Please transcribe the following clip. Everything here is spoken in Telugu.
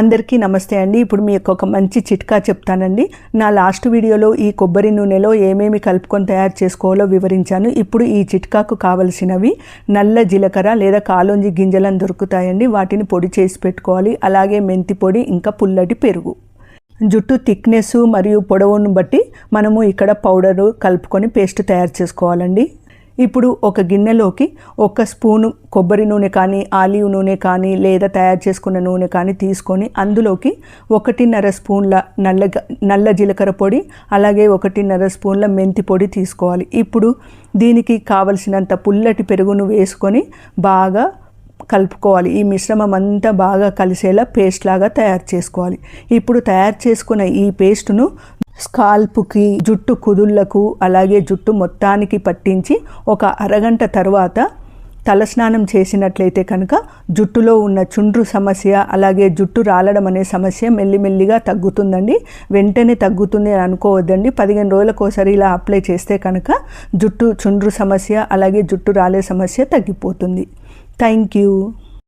అందరికీ నమస్తే అండి. ఇప్పుడు మీకు ఒక మంచి చిట్కా చెప్తానండి. నా లాస్ట్ వీడియోలో ఈ కొబ్బరి నూనెలో ఏమేమి కలుపుకొని తయారు చేసుకోవాలో వివరించాను. ఇప్పుడు ఈ చిట్కాకు కావలసినవి నల్ల జీలకర్ర లేదా కాలోంజి గింజలను దొరుకుతాయండి. వాటిని పొడి చేసి పెట్టుకోవాలి. అలాగే మెంతి పొడి, ఇంకా పుల్లటి పెరుగు. జుట్టు థిక్నెస్ మరియు పొడవును బట్టి మనము ఇక్కడ పౌడరు కలుపుకొని పేస్ట్ తయారు చేసుకోవాలండి. ఇప్పుడు ఒక గిన్నెలోకి 1 స్పూను కొబ్బరి నూనె కానీ, ఆలివ్ నూనె కానీ, లేదా తయారు చేసుకున్న నూనె కానీ తీసుకొని అందులోకి 1.5 స్పూన్ల నల్ల జీలకర్ర పొడి, అలాగే 1.5 స్పూన్ల మెంతి పొడి తీసుకోవాలి. ఇప్పుడు దీనికి కావలసినంత పుల్లటి పెరుగును వేసుకొని బాగా కలుపుకోవాలి. ఈ మిశ్రమం అంతా బాగా కలిసేలా పేస్ట్ లాగా తయారు చేసుకోవాలి. ఇప్పుడు తయారు చేసుకున్న ఈ పేస్టును స్కాల్ప్కి, జుట్టు కుదుళ్లకు, అలాగే జుట్టు మొత్తానికి పట్టించి ఒక అరగంట తర్వాత తలస్నానం చేసినట్లయితే కనుక జుట్టులో ఉన్న చుండ్రు సమస్య, అలాగే జుట్టు రాలడం అనే సమస్య మెల్లిమెల్లిగా తగ్గుతుందండి. వెంటనే తగ్గుతుంది అని అనుకోవద్దండి. 15 రోజులకోసారి ఇలా అప్లై చేస్తే కనుక చుండ్రు సమస్య, అలాగే జుట్టు రాలే సమస్య తగ్గిపోతుంది. Thank you.